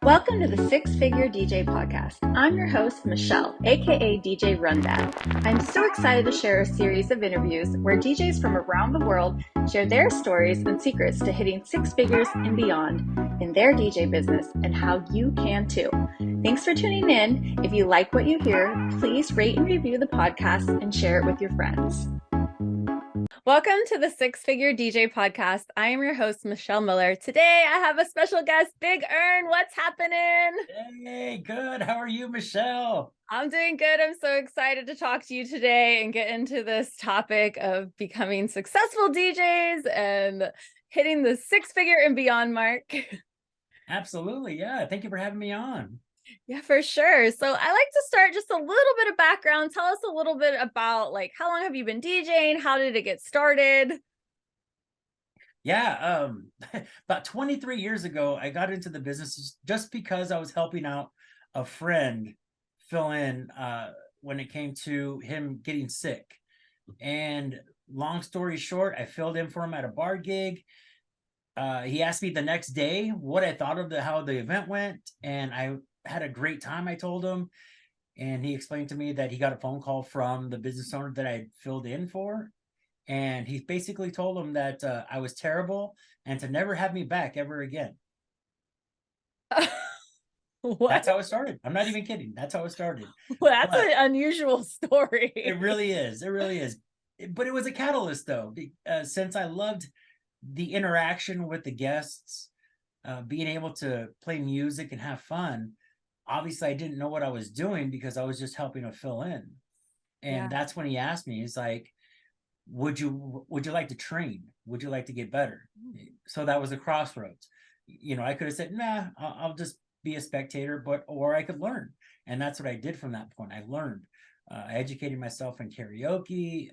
Welcome to the Six Figure DJ Podcast. I'm your host, Michelle, aka DJ RunDat. I'm so excited to share a series of interviews where DJs from around the world share their stories and secrets to hitting six figures and beyond in their DJ business and how you can too. Thanks for tuning in. If you like what you hear, please rate and review the podcast and share it with your friends. Welcome to the Six Figure DJ Podcast. I am your host, Michelle Miller. Today, I have a special guest, Big Earn. What's happening? Hey, good. How are you, Michelle? I'm doing good. I'm so excited to talk to you today and get into this topic of becoming successful DJs and hitting the six-figure and beyond mark. Absolutely. Yeah. Thank you for having me on. Yeah, for sure. So I like to start just a little bit of background. Tell us a little bit about how long have you been DJing? How did it get started? Yeah. About 23 years ago, I got into the business just because I was helping out a friend fill in when it came to him getting sick. And long story short, I filled in for him at a bar gig. He asked me the next day what I thought of how the event went, and I had a great time, I told him. And he explained to me that he got a phone call from the business owner that I filled in for. And he basically told him that I was terrible and to never have me back ever again. What? That's how it started. I'm not even kidding. That's how it started. Well, that's an unusual story. It really is. It really is. But it was a catalyst, though, since I loved the interaction with the guests, being able to play music and have fun. Obviously, I didn't know what I was doing because I was just helping to fill in. And that's when he asked me, he's like, would you like to train? Would you like to get better? So that was a crossroads. I could have said, nah, I'll just be a spectator, or I could learn. And that's what I did from that point. I learned. I educated myself in karaoke,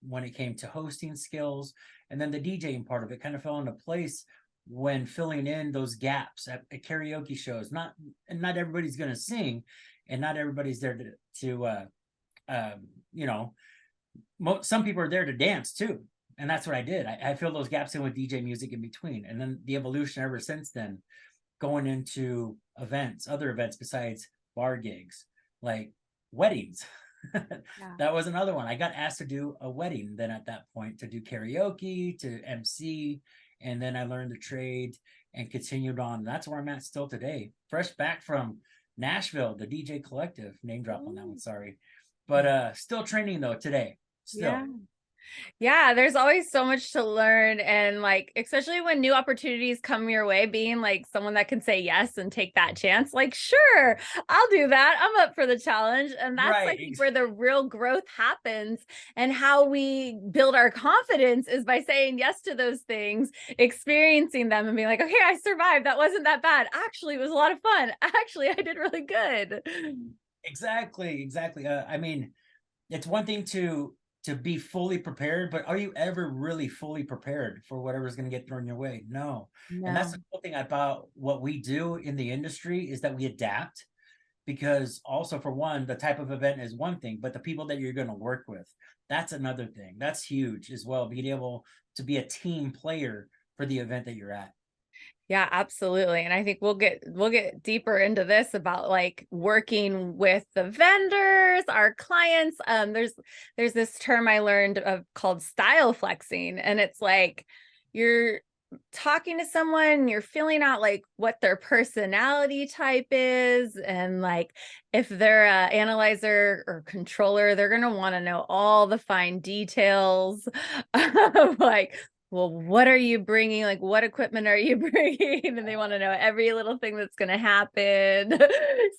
when it came to hosting skills, and then the DJing part of it kind of fell into place when filling in those gaps at karaoke shows. Not everybody's going to sing, and not everybody's there to some people are there to dance too. And that's what I did. I filled those gaps in with DJ music in between. And then the evolution ever since then, going into other events besides bar gigs, like weddings. That was another one. I got asked to do a wedding then at that point, to do karaoke, to MC. And then I learned the trade and continued on. That's where I'm at still today. Fresh back from Nashville, the DJ Collective. Name drop on that one, sorry. But still training though today. Still. Yeah, there's always so much to learn. And especially when new opportunities come your way, being someone that can say yes and take that chance, sure, I'll do that. I'm up for the challenge. And that's Right. where the real growth happens. And how we build our confidence is by saying yes to those things, experiencing them and being like, okay, I survived. That wasn't that bad. Actually, it was a lot of fun. Actually, I did really good. Exactly. I mean, it's one thing to be fully prepared, but are you ever really fully prepared for whatever's going to get thrown your way? No. And that's the cool thing about what we do in the industry, is that we adapt. Because also, for one, the type of event is one thing, but the people that you're going to work with, that's another thing. That's huge as well, being able to be a team player for the event that you're at. Yeah, absolutely. And I think we'll get deeper into this about working with the vendors, our clients. There's this term I learned of called style flexing. And it's you're talking to someone, you're feeling out what their personality type is. And if they're a analyzer or controller, they're going to want to know all the fine details of well, what are you bringing? What equipment are you bringing? And they want to know every little thing that's going to happen.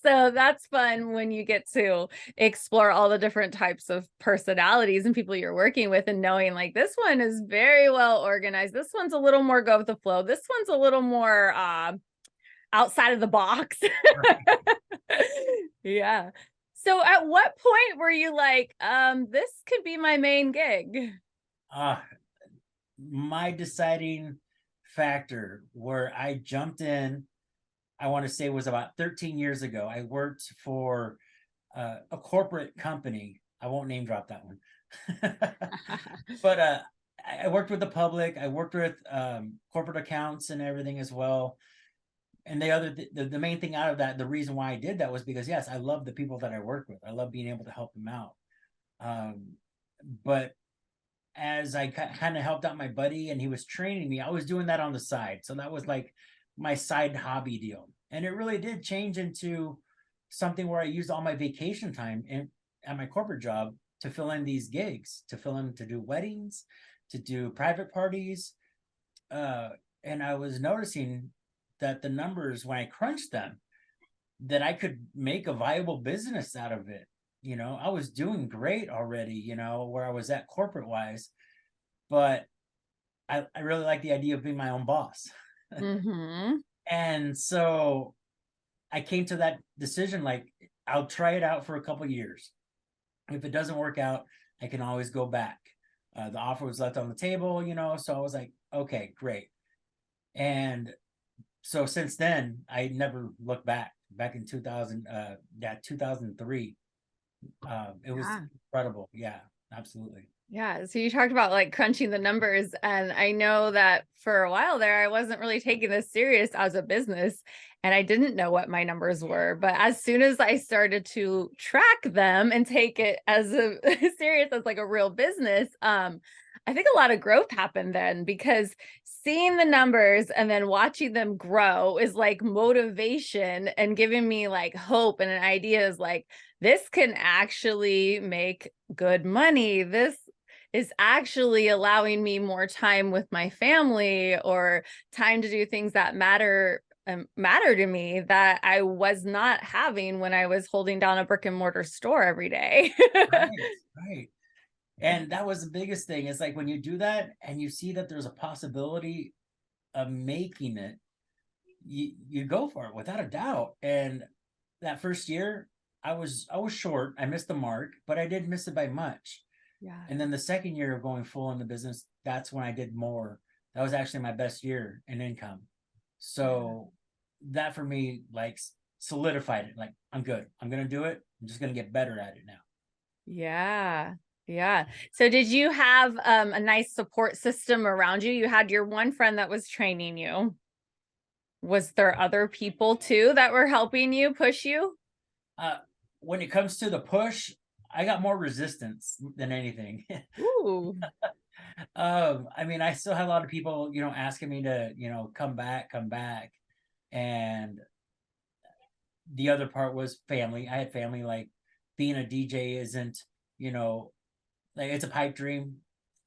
So that's fun when you get to explore all the different types of personalities and people you're working with, and knowing this one is very well organized. This one's a little more go with the flow. This one's a little more outside of the box. Yeah. So at what point were you this could be my main gig? My deciding factor where I jumped in, I want to say, was about 13 years ago. I worked for a corporate company. I won't name drop that one. But I worked with the public. I worked with corporate accounts and everything as well. And the main thing out of that, the reason why I did that was because, yes, I love the people that I work with. I love being able to help them out. Um, but as I kind of helped out my buddy and he was training me, I was doing that on the side. So that was like my side hobby deal. And it really did change into something where I used all my vacation time at my corporate job to fill in these gigs, to do weddings, to do private parties. Uh, and I was noticing that the numbers, when I crunched them, that I could make a viable business out of it. I was doing great already, where I was at corporate wise, but I really like the idea of being my own boss. Mm-hmm. And so I came to that decision, like, I'll try it out for a couple of years. If it doesn't work out, I can always go back. The offer was left on the table, so I was like, okay, great. And so since then, I never looked back. Back in 2003, it was Yeah. incredible. Yeah, absolutely. Yeah. So you talked about like crunching the numbers. And I know that for a while there, I wasn't really taking this serious as a business and I didn't know what my numbers were. But as soon as I started to track them and take it as a serious as like a real business, I think a lot of growth happened then because seeing the numbers and then watching them grow is like motivation and giving me like hope and an idea is like, this can actually make good money. This is actually allowing me more time with my family or time to do things that matter to me that I was not having when I was holding down a brick and mortar store every day. Right, right. And that was the biggest thing. It's like when you do that and you see that there's a possibility of making it, you go for it without a doubt. And that first year, I was short. I missed the mark, but I didn't miss it by much. Yeah. And then the second year of going full in the business, that's when I did more. That was actually my best year in income. Yeah. So that for me, like, solidified it. Like, I'm good. I'm gonna do it. I'm just gonna get better at it now. Yeah. Yeah. So did you have a nice support system around you? You had your one friend that was training you. Was there other people too that were helping you push you? Uh, when it comes to the push, I got more resistance than anything. Ooh. I mean, I still have a lot of people, asking me to, come back. And the other part was family. I had family, like, being a DJ isn't, you know, like, it's a pipe dream.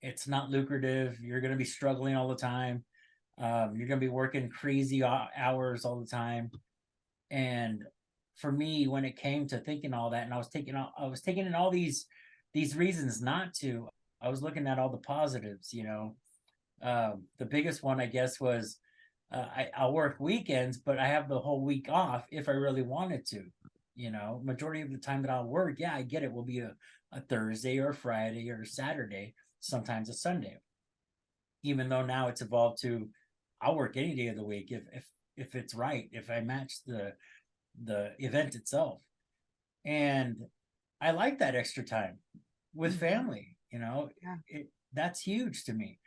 It's not lucrative. You're going to be struggling all the time. You're going to be working crazy hours all the time. And for me, when it came to thinking all that, and I was taking in all these reasons not to. I was looking at all the positives. The biggest one, I guess, was I'll work weekends, but I have the whole week off if I really wanted to. Majority of the time that I'll work, yeah, I get it, will be a Thursday or a Friday or a Saturday, sometimes a Sunday. Even though now it's evolved to I'll work any day of the week if it's right, if I match the event itself. And I like that extra time with Mhm. family. Yeah. That's huge to me.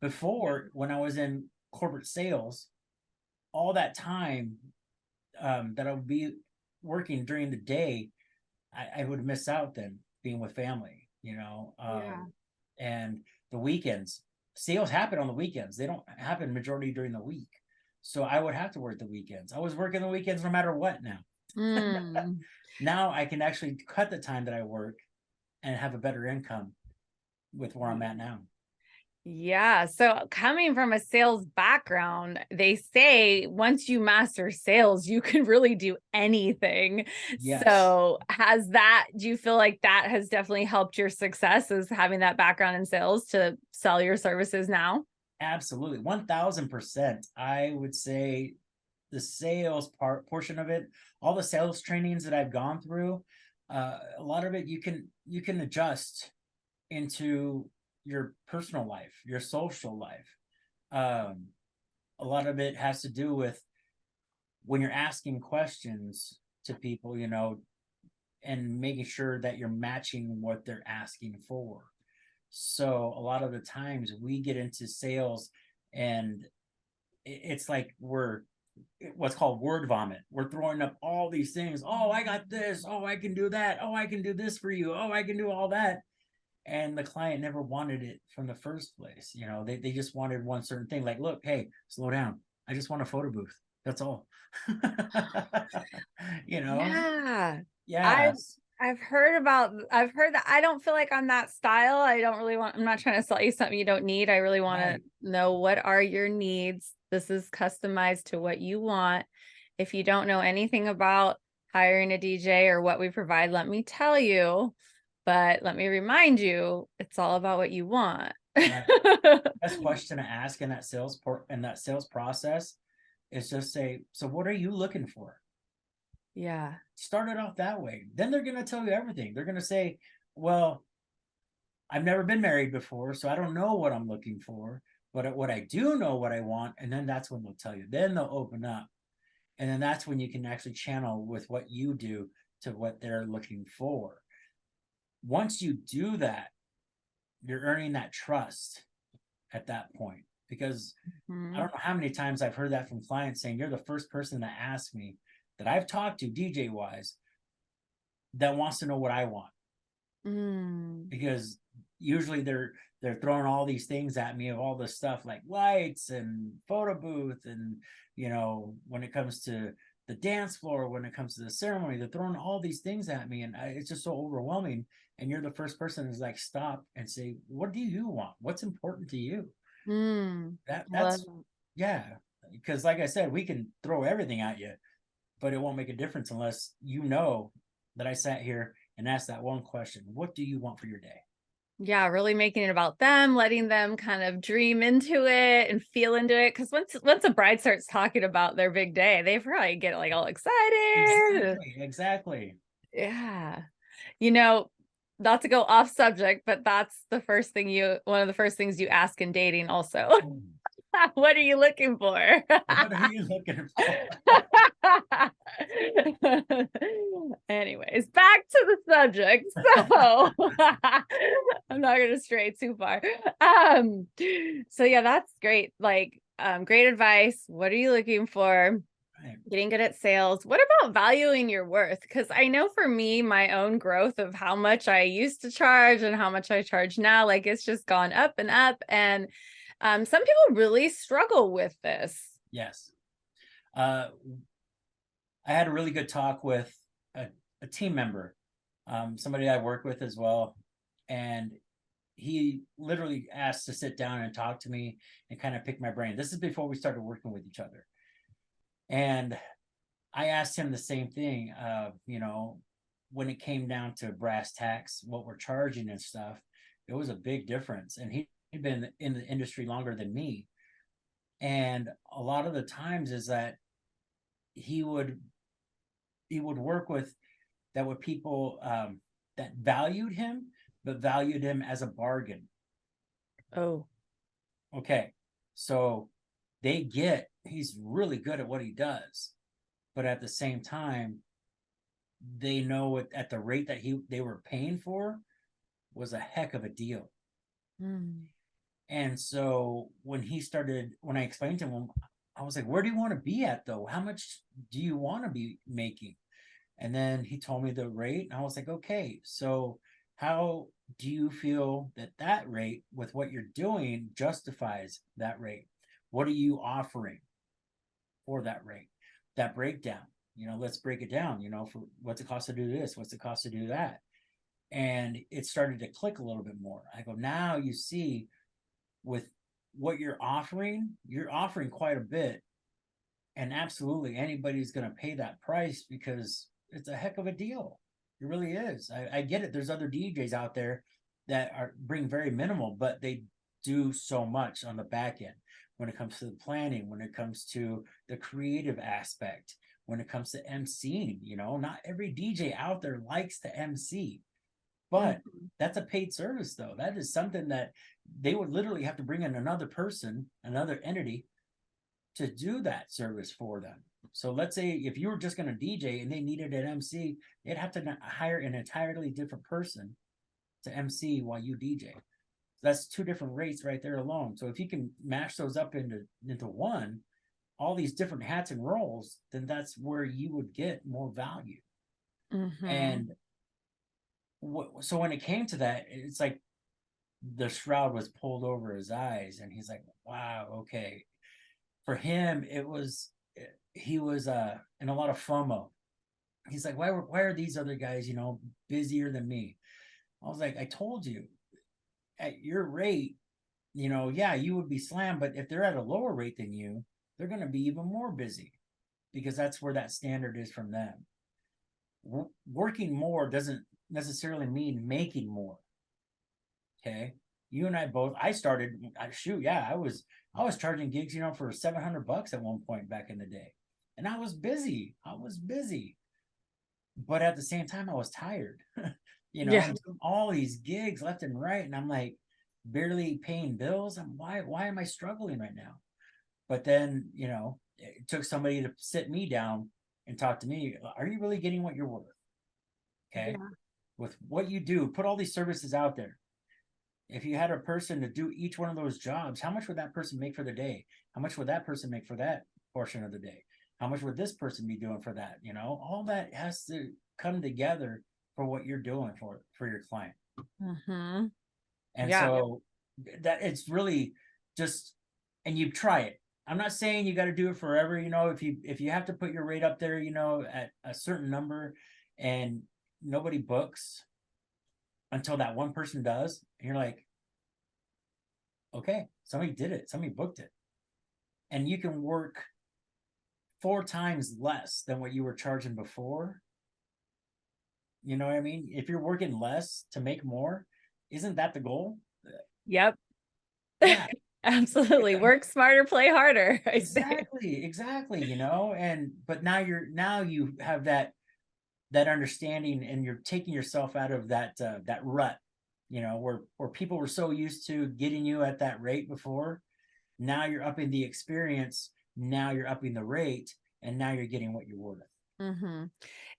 Yeah. Before, when I was in corporate sales, all that time that I would be working during the day, I would miss out then being with family. Yeah. And the weekends, sales happen on the weekends. They don't happen majority during the week. So I would have to work the weekends. I was working the weekends no matter what now. Mm. Now I can actually cut the time that I work and have a better income with where I'm at now. Yeah. So coming from a sales background, they say once you master sales, you can really do anything. Yes, So do you feel like that has definitely helped your success is having that background in sales to sell your services now? absolutely. 1000%. I would say the sales portion of it, all the sales trainings that I've gone through, a lot of it you can adjust into your personal life, your social life. Um, a lot of it has to do with when you're asking questions to people, and making sure that you're matching what they're asking for. So a lot of the times we get into sales and it's like we're what's called word vomit. We're throwing up all these things. Oh, I got this. Oh, I can do that. Oh, I can do this for you. Oh, I can do all that. And the client never wanted it from the first place. You know, they just wanted one certain thing. Like, look, hey, slow down. I just want a photo booth. That's all. You know? Yeah. I've Yes. I've heard that. I don't feel like I'm that style. I don't really want, I'm not trying to sell you something you don't need. I really want to Right. know, what are your needs? This is customized to what you want. If you don't know anything about hiring a DJ or what we provide, let me tell you. But let me remind you, it's all about what you want. Right. Best question to ask in that sales process is just say, so what are you looking for? Yeah. Start it off that way. Then they're going to tell you everything. They're going to say, well, I've never been married before, so I don't know what I'm looking for, but what I do know what I want. And then that's when they'll tell you. Then they'll open up. And then that's when you can actually channel with what you do to what they're looking for. Once you do that, you're earning that trust at that point. Because I don't know how many times I've heard that from clients saying, you're the first person to ask me that I've talked to DJ wise that wants to know what I want. Mm. Because usually they're throwing all these things at me of all this stuff like lights and photo booth, and when it comes to the dance floor, when it comes to the ceremony, they're throwing all these things at me, and it's just so overwhelming. And you're the first person who's like, stop and say, what do you want? What's important to you? Love That's yeah. Because like I said, we can throw everything at you, but it won't make a difference unless you know that I sat here and asked that one question: what do you want for your day? Yeah, really making it about them, letting them kind of dream into it and feel into it. Because once a bride starts talking about their big day, they probably get like all excited. Exactly. Yeah. You know, not to go off subject, but that's one of the first things you ask in dating also. What are you looking for? What are you looking for? Anyways, back to the subject. So I'm not going to stray too far. So yeah, that's great. Like, great advice. What are you looking for? Right. Getting good at sales. What about valuing your worth? Because I know for me, my own growth of how much I used to charge and how much I charge now, like it's just gone up and up. And some people really struggle with this. Yes. I had a really good talk with a team member, somebody I work with as well. And he literally asked to sit down and talk to me and kind of pick my brain. This is before we started working with each other. And I asked him the same thing, when it came down to brass tacks, what we're charging and stuff, it was a big difference. And he'd been in the industry longer than me. And a lot of the times is that he would work with people that valued him, but valued him as a bargain. Oh. Okay. So he's really good at what he does, but at the same time, they know it at the rate that they were paying for was a heck of a deal. And so when I explained to him, I was like, where do you want to be at though? How much do you want to be making? And then he told me the rate, and I was like, okay, so how do you feel that rate with what you're doing justifies that rate? What are you offering for that rate? That breakdown, let's break it down, for what's it cost to do this? What's it cost to do that? And it started to click a little bit more. I go, now you see, with what you're offering quite a bit. And absolutely anybody's going to pay that price because it's a heck of a deal. It really is. I get it. There's other DJs out there that bring very minimal, but they do so much on the back end when it comes to the planning, when it comes to the creative aspect, when it comes to MCing. Not every DJ out there likes to MC, but that's a paid service though. That is something that they would literally have to bring in another person, another entity to do that service for them. So let's say if you were just going to DJ and they needed an MC, they'd have to hire an entirely different person to MC while you DJ. That's two different rates right there alone. So if you can mash those up into one, all these different hats and roles, then that's where you would get more value. Mm-hmm. And so when it came to that, it's like the shroud was pulled over his eyes, and he's like, wow, okay. For him, he was in a lot of FOMO. He's like, why are these other guys, busier than me? I was like, I told you, at your rate, yeah, you would be slammed, but if they're at a lower rate than you, they're going to be even more busy, because that's where that standard is from them. Working more doesn't necessarily mean making more. Okay. You and I both, I started, shoot, yeah, I was charging gigs, for $700 at one point back in the day. And I was busy. But at the same time, I was tired. Yeah. I'm doing all these gigs left and right, and I'm like barely paying bills. Why am I struggling right now? But then, it took somebody to sit me down and talk to me. Are you really getting what you're worth? Okay. Yeah. With what you do, put all these services out there. If you had a person to do each one of those jobs, how much would that person make for the day? How much would that person make for that portion of the day? How much would this person be doing for that? All that has to come together for what you're doing for your client. Mm-hmm. And Yeah. so that it's really just, and you try it. I'm not saying you got to do it forever. If you have to put your rate up there, at a certain number, and nobody books until that one person does, and you're like, okay, somebody did it, somebody booked it, and you can work 4 times less than what you were charging before. You know what I mean? If you're working less to make more, isn't that the goal? Yep. Yeah. Absolutely. Work smarter, play harder, I say. Exactly. And but now you have that understanding, and you're taking yourself out of that rut, where people were so used to getting you at that rate before. Now you're upping the experience, now you're upping the rate, and now you're getting what you're worth. Mm-hmm.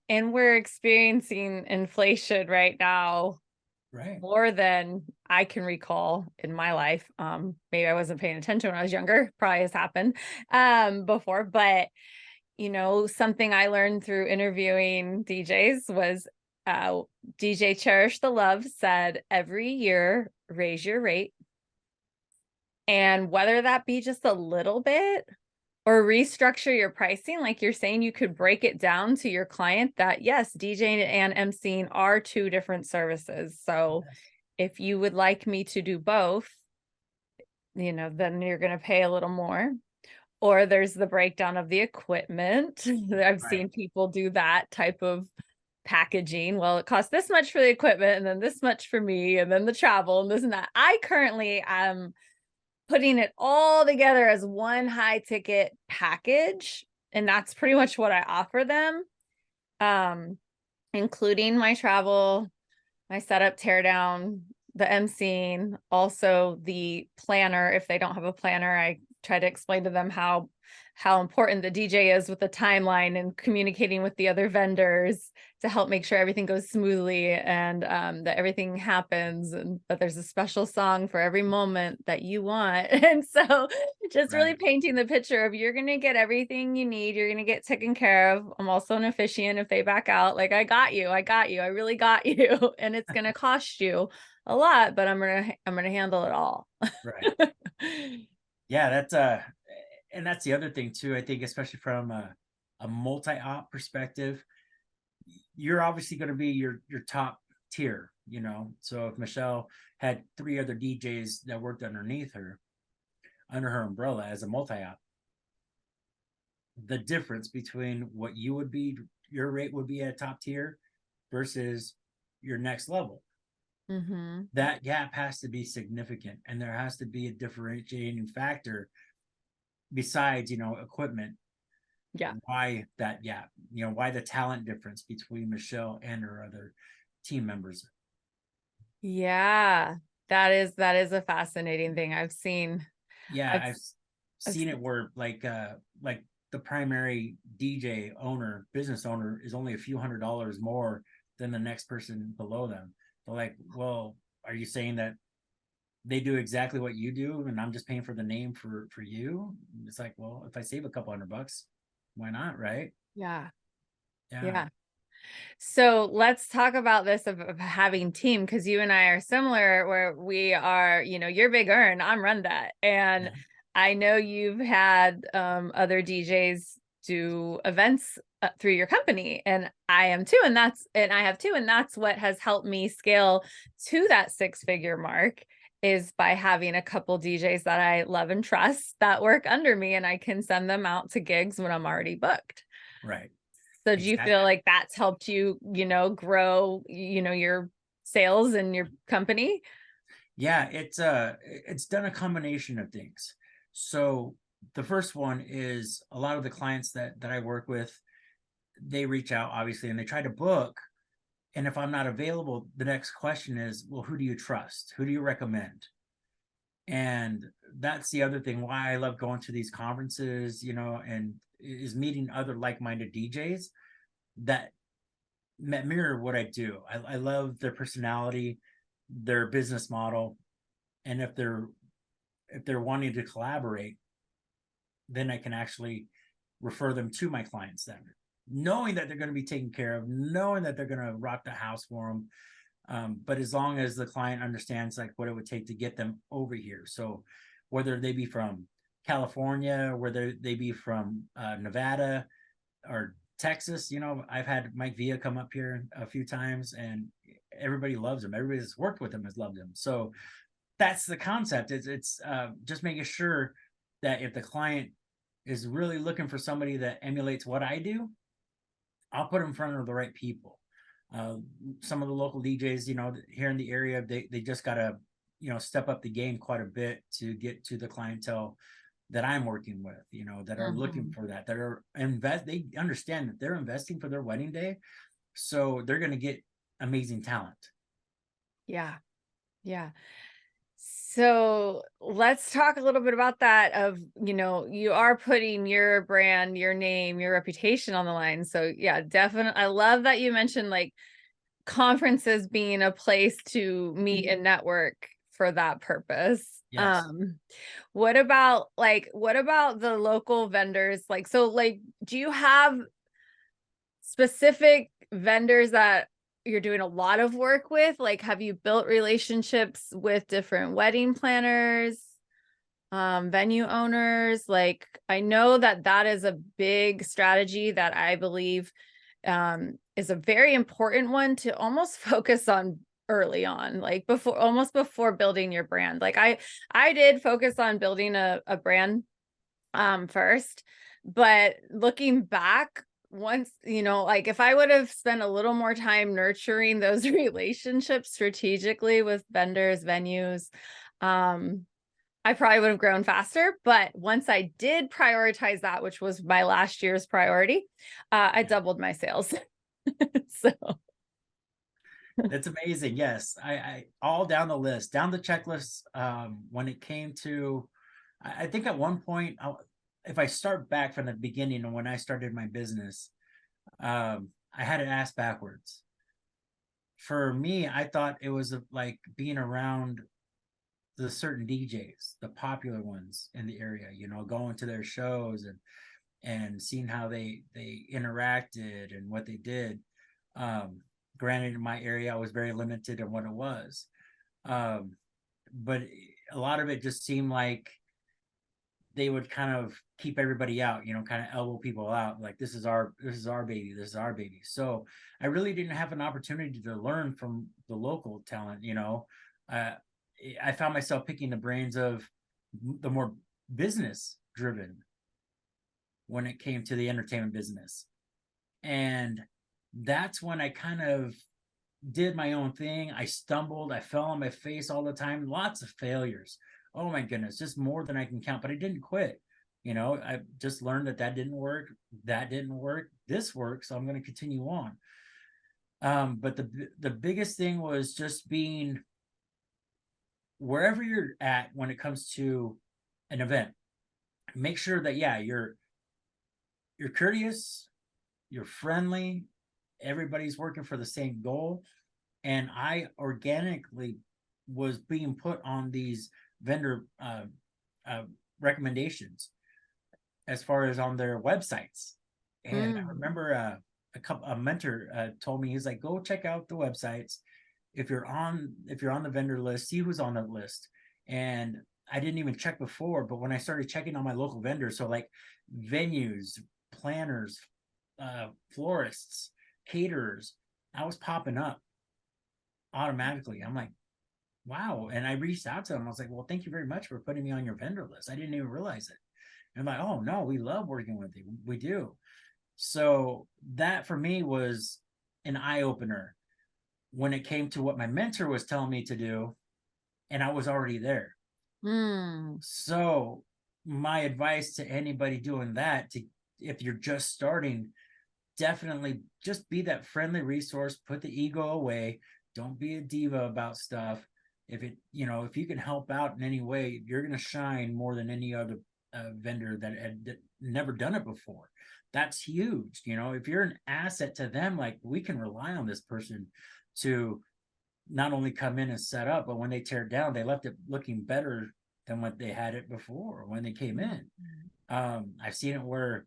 And we're experiencing inflation right now Right. more than I can recall in my life. Maybe I wasn't paying attention when I was younger, probably has happened before, but something I learned through interviewing DJs was uh, DJ Cherish the Love said, every year, raise your rate. And whether that be just a little bit or restructure your pricing, like you're saying, you could break it down to your client that, yes, DJing and emceeing are two different services. So Yes. if you would like me to do both, then you're going to pay a little more. Or there's the breakdown of the equipment. I've Right. seen people do that type of packaging. Well, it costs this much for the equipment and then this much for me and then the travel and this and that. I currently am putting it all together as one high ticket package. And that's pretty much what I offer them, including my travel, my setup, tear down, the emceeing, also the planner. If they don't have a planner, I try to explain to them how important the DJ is with the timeline and communicating with the other vendors to help make sure everything goes smoothly and that everything happens and that there's a special song for every moment that you want. And so just really Right. painting the picture of you're going to get everything you need. You're going to get taken care of. I'm also an officiant if they back out. Like, I got you. I really got you. And it's going to cost you a lot, but I'm going to handle it all. Right. Yeah, and that's the other thing too. I think, especially from a multi-op perspective, you're obviously going to be your top tier. So if Michelle had 3 other DJs that worked underneath her, under her umbrella as a multi-op, the difference between what your rate would be at top tier versus your next level, Mm-hmm. that gap has to be significant, and there has to be a differentiating factor besides equipment. Yeah. Why that gap? Why the talent difference between Michelle and her other team members? Yeah. That is a fascinating thing. Yeah, I've, I've I've seen it where like the primary DJ owner, business owner, is only a few $100s more than the next person below them. They're like, well, are you saying that they do exactly what you do, and I'm just paying for the name for you. It's like, well, if I save a couple $100, why not, right? Yeah. Yeah. Yeah. So let's talk about this of having team, because you and I are similar where we are, you're Big Earn, I'm RunDat. And Yeah. I know you've had other DJs do events through your company, and I am too. And I have too. And that's what has helped me scale to that 6-figure mark, is by having a couple DJs that I love and trust that work under me, and I can send them out to gigs when I'm already booked. Right. So do you feel Exactly. like that's helped you, grow, your sales and your company? Yeah, it's done a combination of things. So the first one is a lot of the clients that I work with, they reach out obviously and they try to book. And if I'm not available, the next question is, well, who do you trust? Who do you recommend? And that's the other thing why I love going to these conferences, and is meeting other like-minded DJs that mirror what I do. I love their personality, their business model, and if they're wanting to collaborate, then I can actually refer them to my clients then, knowing that they're going to be taken care of, knowing that they're going to rock the house for them. But as long as the client understands like what it would take to get them over here. So whether they be from California, whether they be from Nevada or Texas, I've had Mike Villa come up here a few times and everybody loves him. Everybody that's worked with him has loved him. So that's the concept. It's just making sure that if the client is really looking for somebody that emulates what I do, I'll put them in front of the right people. Uh, some of the local DJs, here in the area, they just gotta, step up the game quite a bit to get to the clientele that I'm working with, that are looking Mhm. for that are they understand that they're investing for their wedding day. So they're gonna get amazing talent. Yeah. Yeah. So let's talk a little bit about that of, you are putting your brand, your name, your reputation on the line. So yeah, definitely. I love that you mentioned like conferences being a place to meet and network for that purpose. Yes. What about the local vendors? Like, so like, do you have specific vendors that you're doing a lot of work with? Like, have you built relationships with different wedding planners, venue owners? Like, I know that that is a big strategy that I believe is a very important one to almost focus on early on, like almost before building your brand. Like I did focus on building a brand first, but looking back, once, like if I would have spent a little more time nurturing those relationships strategically with vendors, venues, I probably would have grown faster. But once I did prioritize that, which was my last year's priority, I Yeah. doubled my sales. So That's amazing. Yes, I all down the list, down the checklist. When it came to, I think at one point, if I start back from the beginning of when I started my business, I had it asked backwards. For me, I thought it was like being around the certain DJs, the popular ones in the area. Going to their shows and seeing how they interacted and what they did. Um, Granted, in my area, I was very limited in what it was, um, but a lot of it just seemed like they would kind of keep everybody out, kind of elbow people out, like this is our baby, this is our baby. So I really didn't have an opportunity to learn from the local talent. Uh, I found myself picking the brains of the more business driven when it came to the entertainment business. And that's when I kind of did my own thing. I stumbled, I fell on my face all the time, lots of failures. Oh my goodness, just more than I can count, but I didn't quit. I just learned that didn't work, that didn't work, this works, so I'm going to continue on. But the biggest thing was just being wherever you're at when it comes to an event. Make sure that yeah, you're courteous, you're friendly, everybody's working for the same goal. And I organically was being put on these vendor uh, recommendations as far as on their websites. And I Mm. remember a mentor told me, he's like, go check out the websites. If you're on the vendor list, see who's on that list. And I didn't even check before, but when I started checking on my local vendors, so like venues, planners, florists, caterers, I was popping up automatically. I'm like, wow. And I reached out to them. I was like, well, thank you very much for putting me on your vendor list. I didn't even realize it. And I'm like, oh no, we love working with you. We do. So that for me was an eye opener when it came to what my mentor was telling me to do, and I was already there. Mm. So my advice to anybody doing that, to if you're just starting, definitely just be that friendly resource, put the ego away, don't be a diva about stuff. If it, if you can help out in any way, you're going to shine more than any other vendor that had never done it before. That's huge. If you're an asset to them, like, we can rely on this person to not only come in and set up, but when they tear it down, they left it looking better than what they had it before when they came in. I've seen it where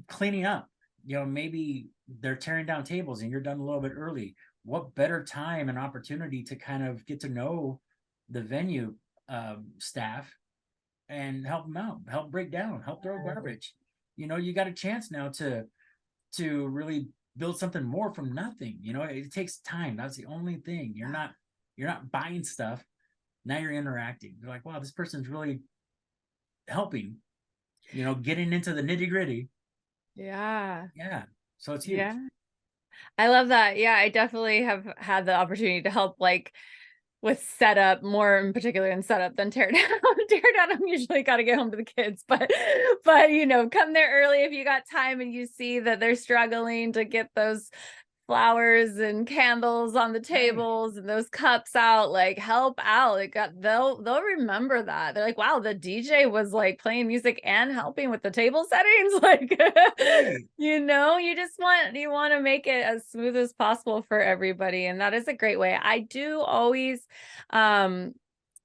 cleaning up, maybe they're tearing down tables and you're done a little bit early. What better time and opportunity to kind of get to know the venue staff and help them out, help break down, help throw garbage. You got a chance now to really build something more from nothing. It takes time. That's the only thing. You're not buying stuff. Now you're interacting. You're like, wow, this person's really helping, getting into the nitty gritty. Yeah. Yeah. So it's huge. Yeah. I love that. Yeah, I definitely have had the opportunity to help like with setup, more in particular in setup than tear down. Tear down, I'm usually got to get home to the kids, but come there early if you got time and you see that they're struggling to get those flowers and candles on the Right. tables and those cups out, like help out. They'll remember that. They're like, wow, the DJ was like playing music and helping with the table settings. Like, Right. you want to make it as smooth as possible for everybody. And that is a great way. Um,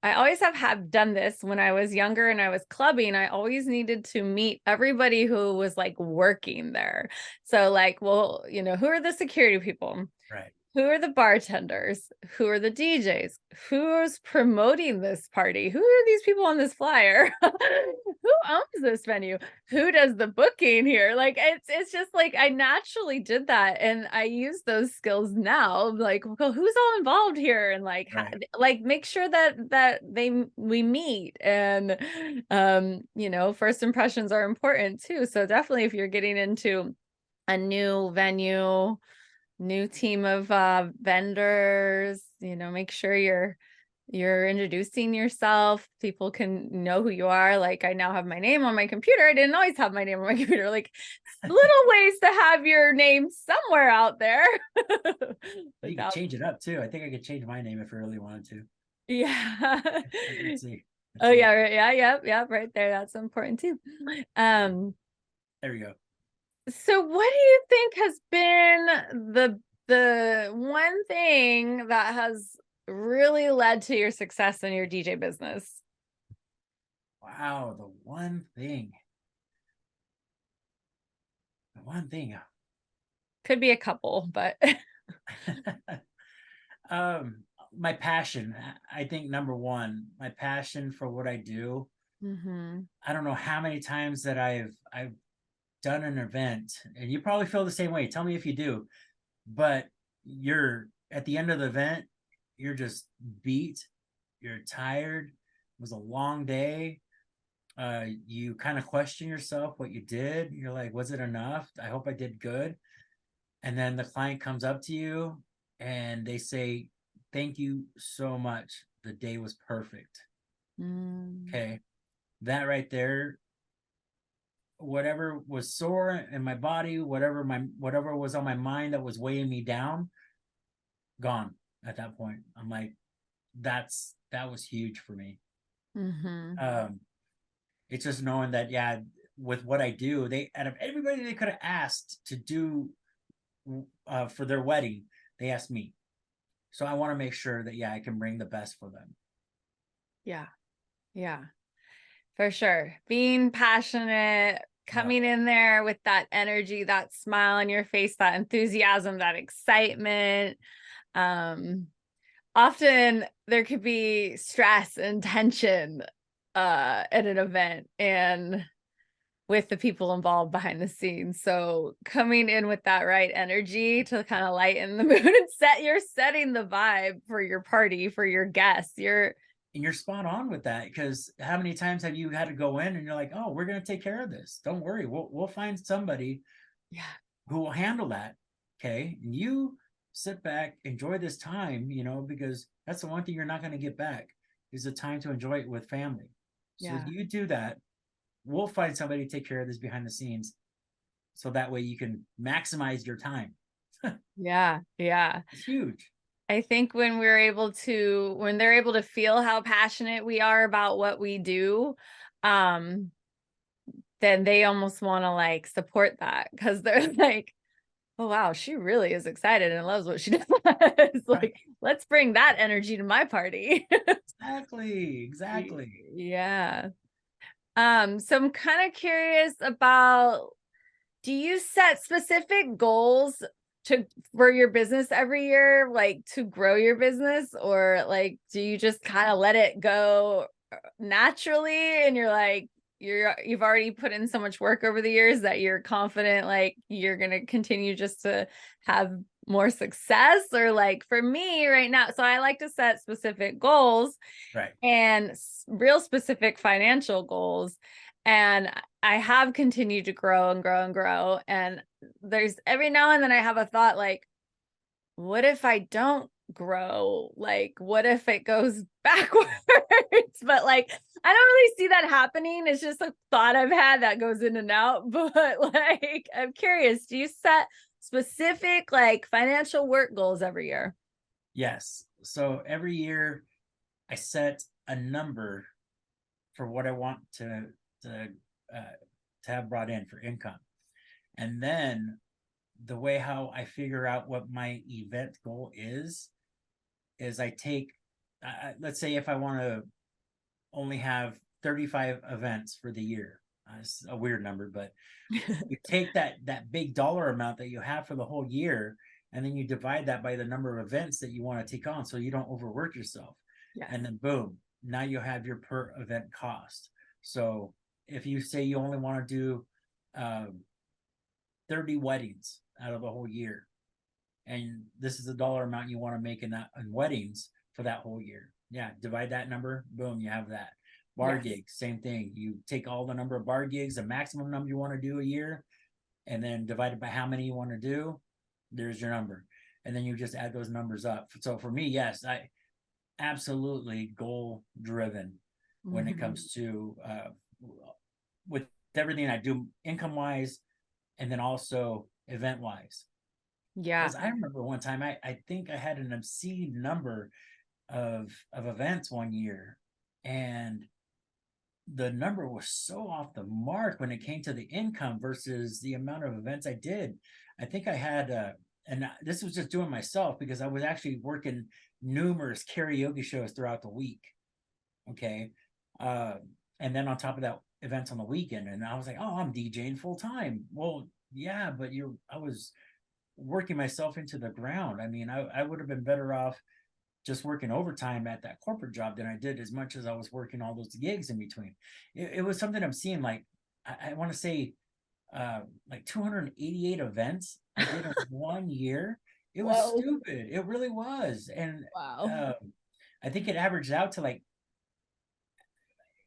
I always have done this when I was younger and I was clubbing. I always needed to meet everybody who was like working there. So like, well, who are the security people? Right. Who are the bartenders? Who are the DJs? Who's promoting this party? Who are these people on this flyer? Who owns this venue? Who does the booking here? Like it's just like I naturally did that and I use those skills now. Like, well, who's all involved here? And like Right. like make sure that we meet and first impressions are important too. So definitely if you're getting into a new venue, new team of vendors, make sure you're introducing yourself. People can know who you are. Like I now have my name on my computer. I didn't always have my name on my computer. Like little ways to have your name somewhere out there. You could Without, change it up too. I think I could change my name if I really wanted to. yeah. Let's see. Let's Oh see. yeah, right, yeah, yep, right there. That's important too. Um, There we go. so what do you think has been the one thing that has really led to your success in your DJ business? Wow. The one thing. The one thing. Could be a couple, but um, my passion. I think number one, my passion for what I do. hmm I don't know how many times that I've done an event, and you probably feel the same way. Tell me if you do. But you're at the end of the event, you're just beat, you're tired. It was a long day. You kind of question yourself what you did. You're like, was it enough? I hope I did good. And then the client comes up to you and they say, thank you so much. The day was perfect. mm Okay. That right there, whatever was sore in my body, whatever was on my mind that was weighing me down, gone at that point. I'm like, that was huge for me. hmm Um, it's just knowing that, yeah, with what I do, they out of everybody they could have asked to do for their wedding, they asked me. So I want to make sure that, yeah, I can bring the best for them. Yeah. Yeah. For sure. Being passionate, Yeah. coming in there with that energy, that smile on your face, that enthusiasm, that excitement. Um, Often there could be stress and tension at an event and with the people involved behind the scenes. So coming in with that right energy to kind of lighten the mood and you're setting the vibe for your party, for your guests. And you're spot on with that, because how many times have you had to go in and you're like, oh, we're going to take care of this. Don't worry. We'll find somebody Yeah. who will handle that. Okay. And you sit back, enjoy this time, because that's the one thing you're not going to get back is the time to enjoy it with family. So Yeah. you do that. We'll find somebody to take care of this behind the scenes. So that way you can maximize your time. Yeah. Yeah. It's huge. I think when they're able to feel how passionate we are about what we do, um, then they almost want to like support that because they're like, oh wow, she really is excited and loves what she does. Right. Like, let's bring that energy to my party. Exactly. Yeah. So I'm kind of curious about, do you set specific goals for your business every year, like to grow your business, or like do you just kind of let it go naturally and you're like you've already put in so much work over the years that you're confident like you're going to continue just to have more success? Or like for me right now, so I like to set specific goals Right. and real specific financial goals. And I have continued to grow and grow and grow. And there's every now and then I have a thought like, what if I don't grow? Like, what if it goes backwards? But like, I don't really see that happening. It's just a thought I've had that goes in and out. But like, I'm curious, do you set specific like financial work goals every year? Yes. So every year I set a number for what I want to uh, to have brought in for income, and then the way how I figure out what my event goal is I take, let's say if I want to only have 35 events for the year. It's a weird number, but you take that big dollar amount that you have for the whole year, and then you divide that by the number of events that you want to take on, so you don't overwork yourself. Yes. And then boom, now you have your per event cost. So if you say you only want to do 30 weddings out of the whole year, and this is the dollar amount you want to make in weddings for that whole year. Yeah, divide that number, boom, you have that. Bar Yes. gigs, same thing. You take all the number of bar gigs, the maximum number you want to do a year, and then divide it by how many you want to do. There's your number. And then you just add those numbers up. So for me, yes, I absolutely goal driven when it Mhm. comes to with everything I do income wise, and then also event wise. Yeah. Because I remember one time I think I had an obscene number of events one year, and the number was so off the mark when it came to the income versus the amount of events I did. I think I had and this was just doing myself because I was actually working numerous karaoke shows throughout the week. Okay. Uh, and then on top of that, events on the weekend. And I was like, oh, I'm DJing full time. Well, yeah, but I was working myself into the ground. I mean, I would have been better off just working overtime at that corporate job than I did as much as I was working all those gigs in between. It was something I'm seeing like, I want to say like 288 events I did in 1 year. It was Whoa. stupid. It really was. And Wow. I think it averaged out to like,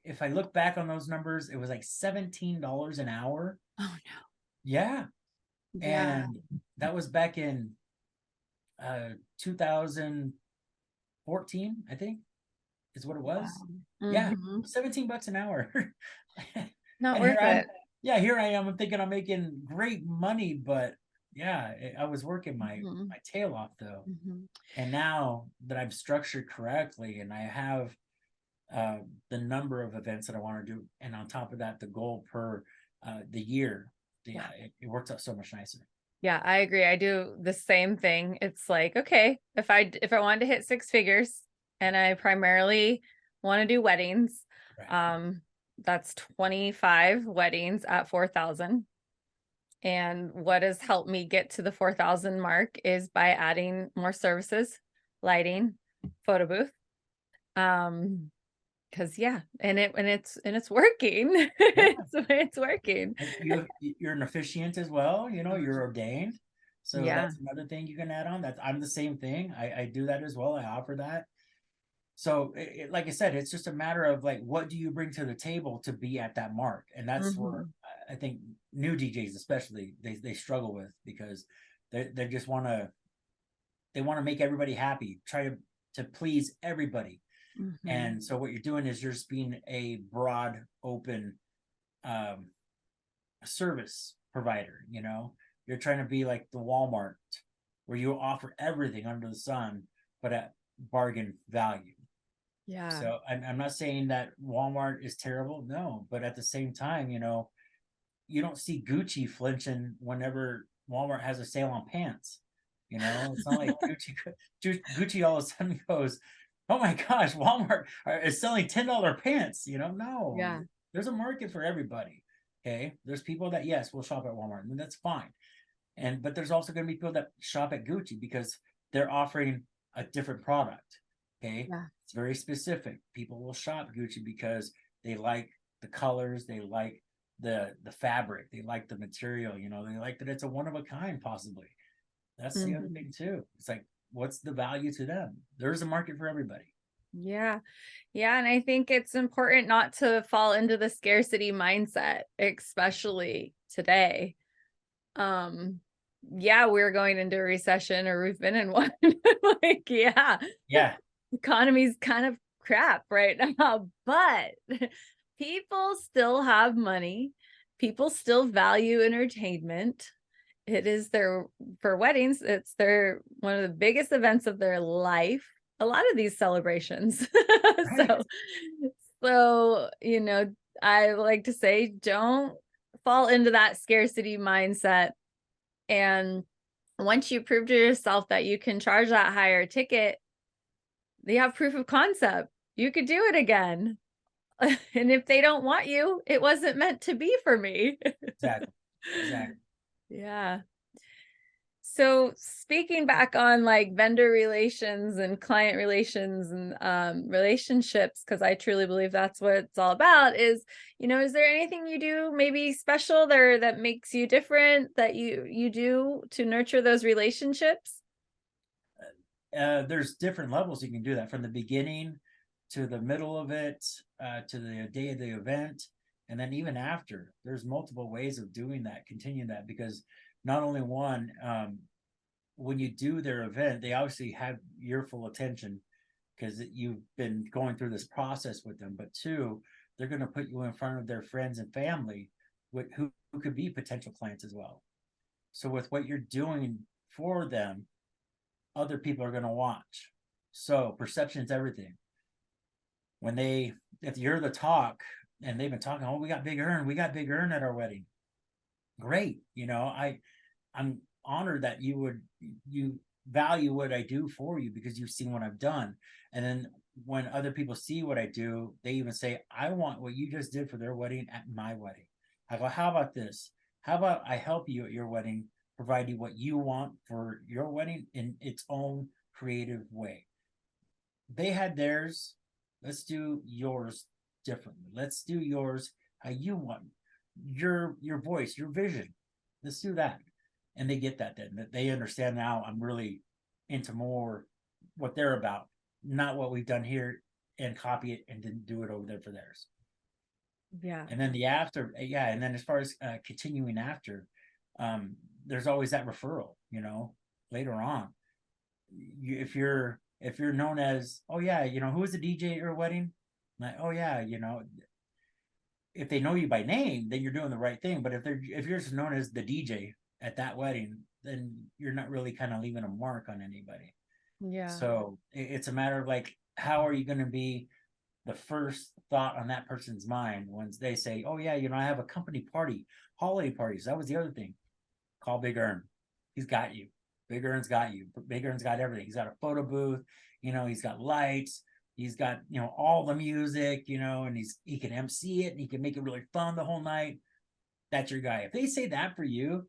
if I look back on those numbers, it was like $17 an hour. Oh Yeah. no. Yeah. And that was back in 2014, I think is what it was. Wow. Yeah, Mhm. $17 an hour. Not And here worth I'm, it. yeah, here I am. I'm thinking I'm making great money, but yeah, I was working Mhm. my tail off though. Mhm. And now that I'm structured correctly and I have uh, the number of events that I want to do, and on top of that, the goal per the year, yeah, Yeah. it works out so much nicer. Yeah, I agree. I do the same thing. It's like, okay, if I wanted to hit six figures and I primarily want to do weddings, Right. that's 25 weddings at 4,000. And what has helped me get to the 4,000 mark is by adding more services, lighting, photo booth. Because yeah, and it's working. Yeah. It's working. And you're an officiant as well, you know, you're ordained. So Yeah. that's another thing you can add on. That I'm the same thing. I do that as well. I offer that. So like I said, it's just a matter of like, what do you bring to the table to be at that mark? And that's where Mhm. I think new DJs especially they struggle with, because they just want to make everybody happy, try to please everybody. Mhm. And so what you're doing is you're just being a broad open um service provider, you know. You're trying to be like the Walmart, where you offer everything under the sun but at bargain value. Yeah. So I'm not saying that Walmart is terrible, no, but at the same time, you know, you don't see Gucci flinching whenever Walmart has a sale on pants. You know, it's not like Gucci all of a sudden goes, "Oh my gosh, Walmart is selling $10 pants." You know, no, Yeah. there's a market for everybody. Okay, there's people that yes will shop at Walmart, and that's fine. And but there's also going to be people that shop at Gucci because they're offering a different product. Okay, Yeah. it's very specific. People will shop Gucci because they like the colors, they like the fabric, they like the material, you know, they like that it's a one of a kind, possibly. That's the other Mhm. thing too. It's like, what's the value to them? There's a market for everybody. Yeah. Yeah, and I think it's important not to fall into the scarcity mindset, especially today. Um, yeah, we're going into a recession or we've been in one. Like, yeah, Yeah, economy's kind of crap right now, but people still have money. People still value entertainment. It is their for weddings, it's their one of the biggest events of their life. A lot of these celebrations. right. So so, I like to say don't fall into that scarcity mindset. And once you prove to yourself that you can charge that higher ticket, you have proof of concept. You could do it again. And if they don't want you, it wasn't meant to be for me. Exactly. Exactly. Yeah. So speaking back on like vendor relations and client relations and relationships, because I truly believe that's what it's all about, is there anything you do maybe special there that makes you different that you do to nurture those relationships? There's different levels you can do that, from the beginning to the middle of it, to the day of the event, and then even after. There's multiple ways of doing that, continuing that, because not only one, when you do their event, they obviously have your full attention because you've been going through this process with them. But two, they're going to put you in front of their friends and family who could be potential clients as well. So with what you're doing for them, other people are going to watch. So perception is everything. When if you're the talk and they've been talking, oh, we got Big Earn at our wedding. Great. You know, I'm honored that you value what I do for you because you've seen what I've done. And then when other people see what I do, they even say, I want what you just did for their wedding at my wedding. I go, how about this? How about I help you at your wedding, provide you what you want for your wedding in its own creative way. They had theirs. Let's do yours differently. Let's do yours how you want your voice, your vision. Let's do that. And they get that then. They understand now I'm really into more what they're about, not what we've done here and copy it and didn't do it over there for theirs. Yeah. And then the after, yeah. And then as far as continuing after, um, there's always that referral, you know, later on. If you're known as, oh yeah, you know, who was the DJ at your wedding? Like, oh yeah, you know, if they know you by name, then you're doing the right thing. But if you're just known as the DJ at that wedding, then you're not really kind of leaving a mark on anybody. Yeah. So it's a matter of like, how are you going to be the first thought on that person's mind when they say, oh yeah, you know, I have a company party, holiday parties. That was the other thing. Call Big Earn. he's got you. Big Earn's got you. Big Earn's got everything. He's got a photo booth, he's got lights, he's got, all the music, and he can MC it and he can make it really fun the whole night. That's your guy. If they say that for you,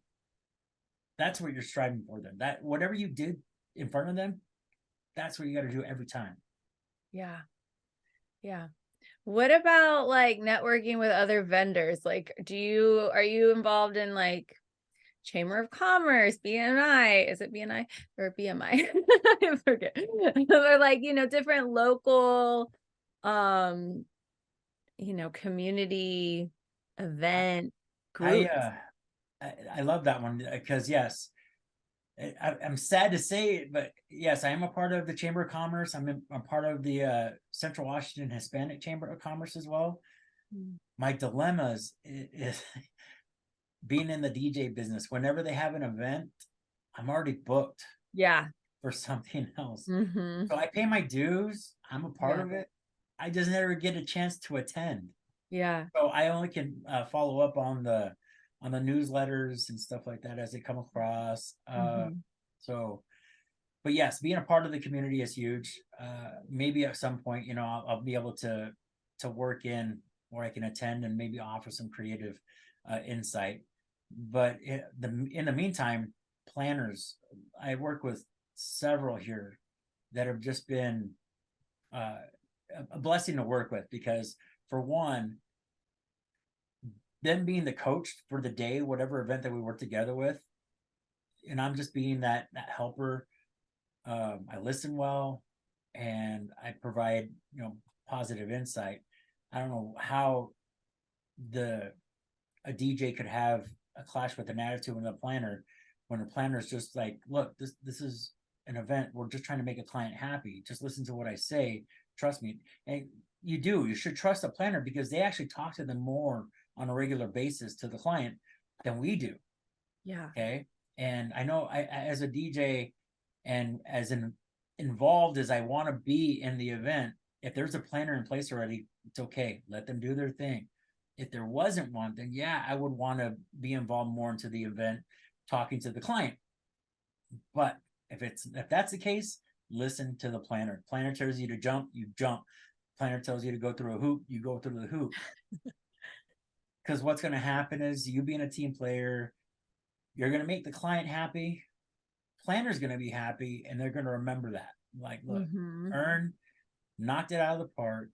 that's what you're striving for them. That whatever you did in front of them, that's what you got to do every time. Yeah. Yeah. What about like networking with other vendors? Like, are you involved in like Chamber of Commerce, BNI? Is it BNI or BMI? I forget. Or like, different local, um, community event I groups. uh I love that one because yes, I'm sad to say it, but yes, I am a part of the Chamber of Commerce. I'm a part of the Central Washington Hispanic Chamber of Commerce as well. Mm. My dilemma is being in the DJ business. Whenever they have an event, I'm already booked Yeah. for something else. Mm-hmm. So I pay my dues. I'm a part Yeah. of it. I just never get a chance to attend. Yeah. So I only can follow up on the newsletters and stuff like that as they come across. Mm-hmm. So, but yes, being a part of the community is huge. Maybe at some point, I'll be able to work in where I can attend and maybe offer some creative insight. But in the meantime, planners, I work with several here that have just been uh, a blessing to work with because, for one, them being the coach for the day, whatever event that we work together with, and I'm just being that helper. I listen well, and I provide positive insight. I don't know how the a DJ could have a clash with an attitude with a planner when the planner is just like, look, this is an event. We're just trying to make a client happy. Just listen to what I say. Trust me. And you should trust a planner because they actually talk to them more on a regular basis to the client than we do. Yeah. Okay. And I know as a DJ and as involved as I want to be in the event, if there's a planner in place already, it's okay. Let them do their thing. If there wasn't one, then yeah, I would want to be involved more into the event, talking to the client. But if that's the case, listen to the planner. Planner tells you to jump, you jump. Planner tells you to go through a hoop, you go through the hoop. Because what's going to happen is you being a team player, you're going to make the client happy. Planner's going to be happy, and they're going to remember that. Like, look, Mm-hmm. Earn knocked it out of the park.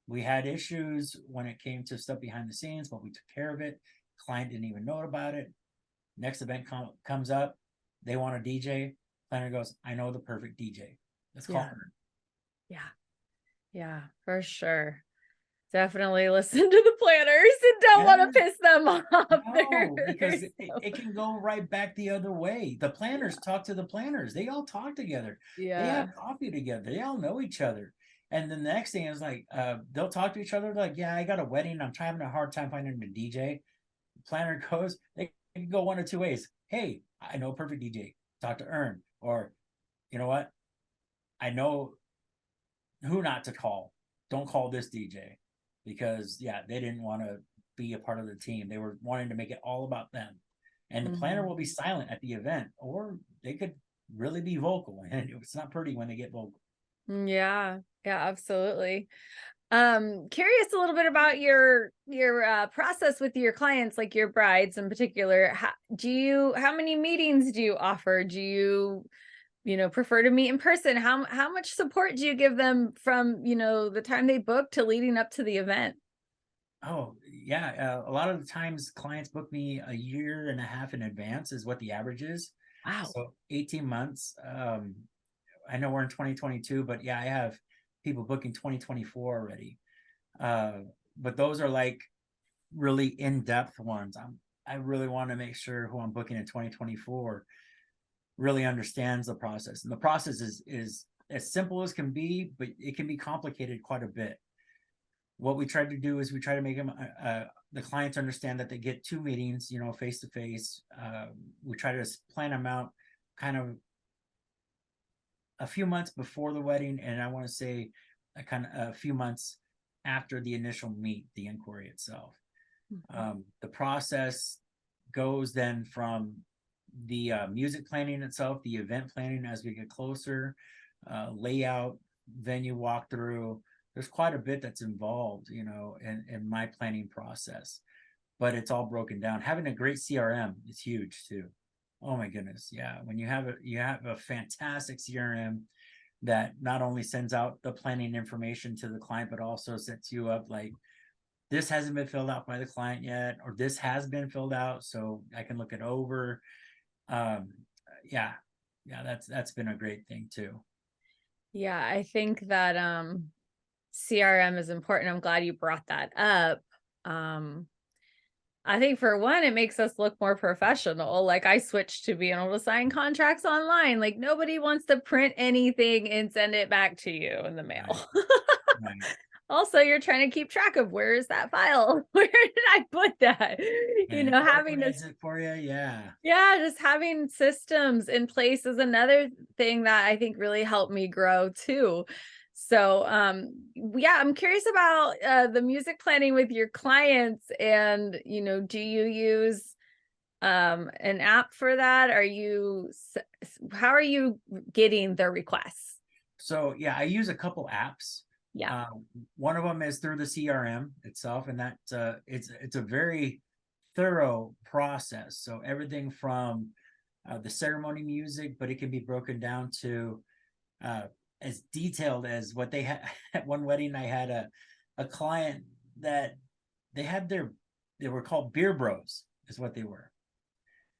We had issues when it came to stuff behind the scenes, but we took care of it. Client didn't even know about it. Next event comes up, they want a DJ. Planner goes, I know the perfect DJ. Let's call her. Yeah. Yeah, for sure. Definitely listen to the planners and don't want to Yeah. piss them off. No, because it can go right back the other way. The planners talk to the planners. They all talk together. They Yeah. have coffee together. They all know each other. And then the next thing is like, they'll talk to each other. Like, yeah, I got a wedding. I'm having a hard time finding a DJ. The planner goes, they can go one of two ways. Hey, I know a perfect DJ. Talk to Earn. Or, you know what? I know who not to call. Don't call this DJ because yeah, they didn't want to be a part of the team. They were wanting to make it all about them. And the planner will be silent at the event, or they could really be vocal, and it's not pretty when they get vocal. Yeah. Yeah, absolutely. Curious a little bit about your process with your clients, like your brides in particular. How many meetings do you offer? Do you prefer to meet in person? How much support do you give them from, the time they book to leading up to the event? Oh yeah, a lot of the times clients book me a year and a half in advance is what the average is. Wow. So 18 months. I know we're in 2022, but yeah, I have people booking 2024 already. But those are like really in-depth ones. I really want to make sure who I'm booking in 2024 really understands the process. And the process is as simple as can be, but it can be complicated quite a bit. What we try to do is we try to make them the clients understand that they get two meetings, face to face. We try to plan them out kind of a few months before the wedding, and I want to say a few months after the initial meet, the inquiry itself. The process goes then from the music planning itself, the event planning as we get closer, layout, venue walkthrough. There's quite a bit that's involved, in my planning process, but it's all broken down. Having a great CRM is huge too. Oh my goodness, yeah. When you have a fantastic CRM that not only sends out the planning information to the client, but also sets you up like, this hasn't been filled out by the client yet, or this has been filled out, so I can look it over. um yeah, that's been a great thing too. Yeah, I think that CRM is important. I'm glad you brought that up. Um I think for one, it makes us look more professional. Like I switched to being able to sign contracts online. Like nobody wants to print anything and send it back to you in the mail. Right, right. Also, you're trying to keep track of where is that file? Where did I put that? And it Having to, organize it for you, yeah. yeah, just having systems in place is another thing that I think really helped me grow too. So, yeah, I'm curious about the music planning with your clients, and do you use an app for that? How are you getting the requests? So yeah, I use a couple apps. Yeah. One of them is through the CRM itself, and that it's a very thorough process. So everything from the ceremony music, but it can be broken down to uh, as detailed as what they had. At one wedding, I had a client that they were called beer bros, is what they were.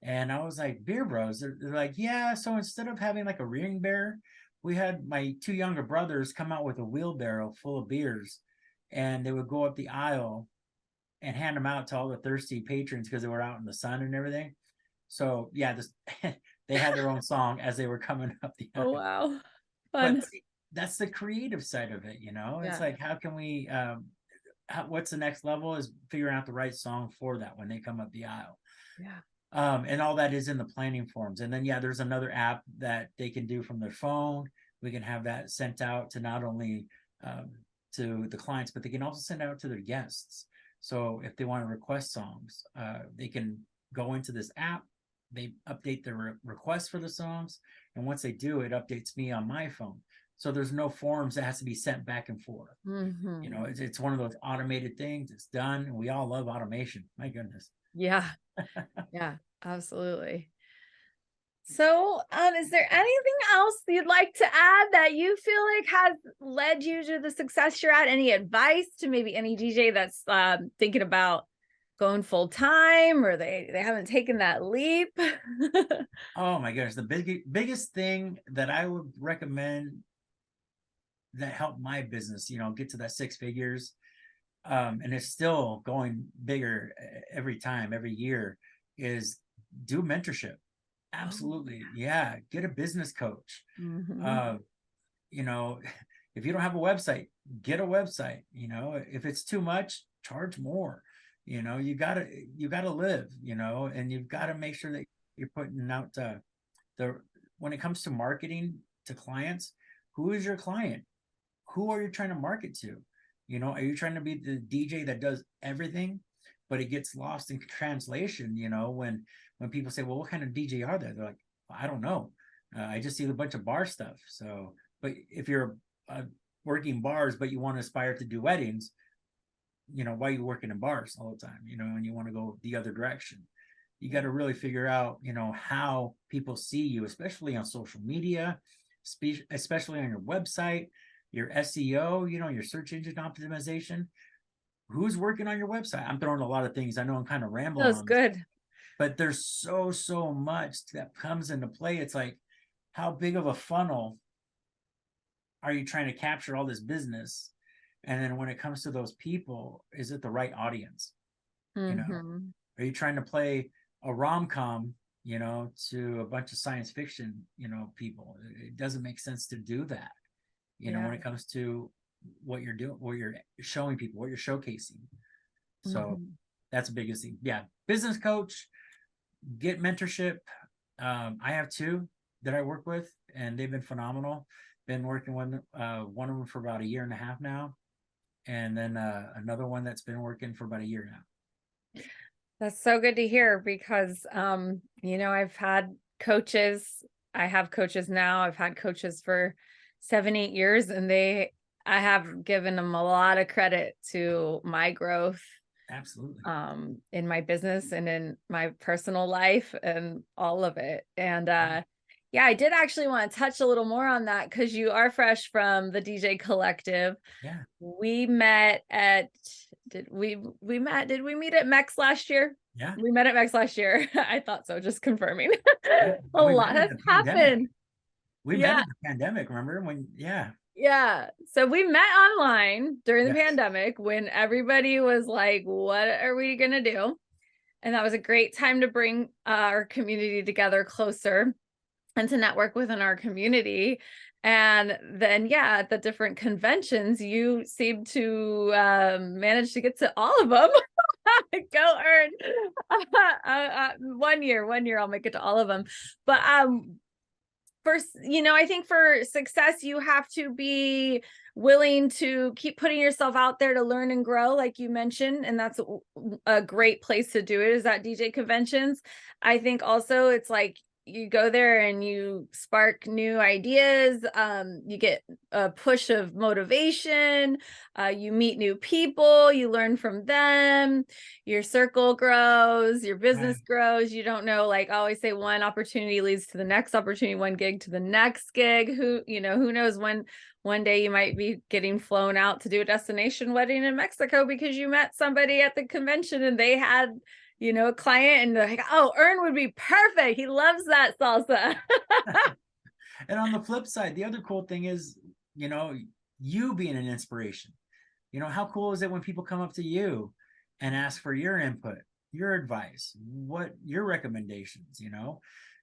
And I was like, beer bros? They're like, yeah. So instead of having like a ring bearer, we had my two younger brothers come out with a wheelbarrow full of beers, and they would go up the aisle and hand them out to all the thirsty patrons because they were out in the sun and everything. So yeah, this they had their own song as they were coming up the Oh, aisle. wow. But Fun. see, that's the creative side of it. It's Yeah. like, how can we what's the next level is figuring out the right song for that when they come up the aisle. Yeah. And all that is in the planning forms. And then, yeah, there's another app that they can do from their phone. We can have that sent out to not only um, to the clients, but they can also send out to their guests. So if they want to request songs, they can go into this app, they update their request for the songs. And once they do, it updates me on my phone. So there's no forms that has to be sent back and forth. Hmm. It's one of those automated things. It's done. And we all love automation. My goodness. Yeah. Yeah, absolutely. So, is there anything else you'd like to add that you feel like has led you to the success you're at? Any advice to maybe any DJ that's thinking about going full time, or they haven't taken that leap? Oh my goodness, the biggest thing that I would recommend that helped my business, get to that six figures, and it's still going bigger every time, every year, is do mentorship. Oh, Absolutely, yeah. Get a business coach. hmm. Uh, you know, if you don't have a website, get a website. If it's too much, charge more. You gotta live. And you've got to make sure that you're putting out the when it comes to marketing to clients, who is your client? Who are you trying to market to? Are you trying to be the DJ that does everything, but it gets lost in translation? When people say, well, what kind of DJ are they? They're like, well, I don't know. I just see a bunch of bar stuff. So, but if you're working bars, but you want to aspire to do weddings, why are you working in bars all the time? And you want to go the other direction. You got to really figure out, how people see you, especially on social media, especially on your website, your SEO, your search engine optimization. Who's working on your website? I'm throwing a lot of things. I know I'm kind of rambling That's on this, good. but there's so much that comes into play. It's like, how big of a funnel are you trying to capture all this business? And then when it comes to those people, is it the right audience? You know, Hmm. are you trying to play a rom-com, to a bunch of science fiction, people? It doesn't make sense to do that, Yeah. when it comes to what you're doing, what you're showing people, what you're showcasing. So Hmm. that's the biggest thing. Yeah. Business coach, get mentorship. I have two that I work with, and they've been phenomenal. Been working with one of them for about a year and a half now, and then another one that's been working for about a year now. That's so good to hear because I've had coaches. I have coaches now. I've had coaches for 7, 8 years, and I have given them a lot of credit to my growth Absolutely. in my business and in my personal life and all of it. And Yeah. yeah, I did actually want to touch a little more on that because you are fresh from the DJ Collective. Yeah. We met at did we meet at MEX last year? Yeah. We met at MEX last year. I thought so, just confirming. Yeah. A We lot met in has the pandemic. happened. We met Yeah. in the pandemic, remember? When, yeah. Yeah. So we met online during the Yes. pandemic when everybody was like, what are we gonna do? And that was a great time to bring our community together closer and to network within our community. And then, yeah, at the different conventions, you seem to manage to get to all of them. Go earn 1 year. I'll make it to all of them. But first, I think for success, you have to be willing to keep putting yourself out there to learn and grow, like you mentioned. And that's a great place to do it is at DJ conventions. I think also it's like you go there and you spark new ideas. You get a push of motivation. You meet new people. You learn from them. Your circle grows, your business Right. grows. You don't know, like I always say, one opportunity leads to the next opportunity, one gig to the next gig. Who knows when one day you might be getting flown out to do a destination wedding in Mexico because you met somebody at the convention and they had, a client and they're like, oh, Ern would be perfect. He loves that salsa. And on the flip side, the other cool thing is, you know, you being an inspiration. How cool is it when people come up to you and ask for your input, your advice, what your recommendations,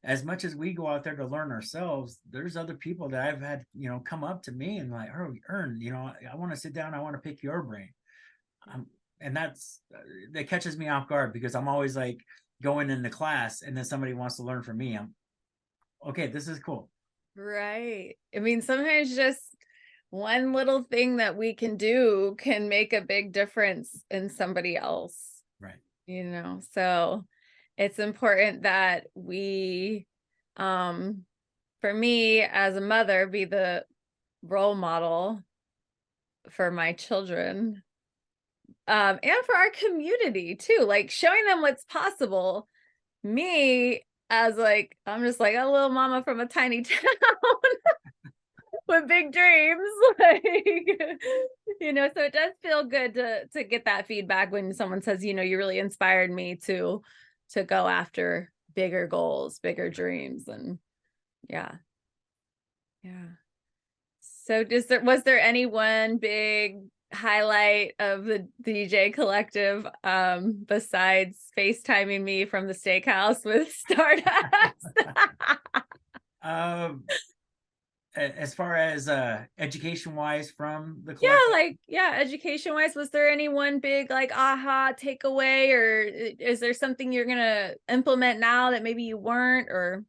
As much as we go out there to learn ourselves, there's other people that I've had, come up to me and like, oh, Ern, I want to sit down, I want to pick your brain. And that catches me off guard because I'm always like going into class and then somebody wants to learn from me. I'm okay, this is cool. Right. I mean, sometimes just one little thing that we can do can make a big difference in somebody else, Right. So it's important that we, for me as a mother, be the role model for my children, and for our community too, like showing them what's possible. Me as like, I'm just like a little mama from a tiny town with big dreams. Like, so it does feel good to get that feedback when someone says, you really inspired me to go after bigger goals, bigger dreams. And yeah. Yeah. So was there any one big highlight of the DJ Collective besides FaceTiming me from the steakhouse with Stardust? Um, as far as education wise from the Yeah, collective, like, yeah, education wise, was there any one big like aha takeaway, or is there something you're gonna implement now that maybe you weren't, or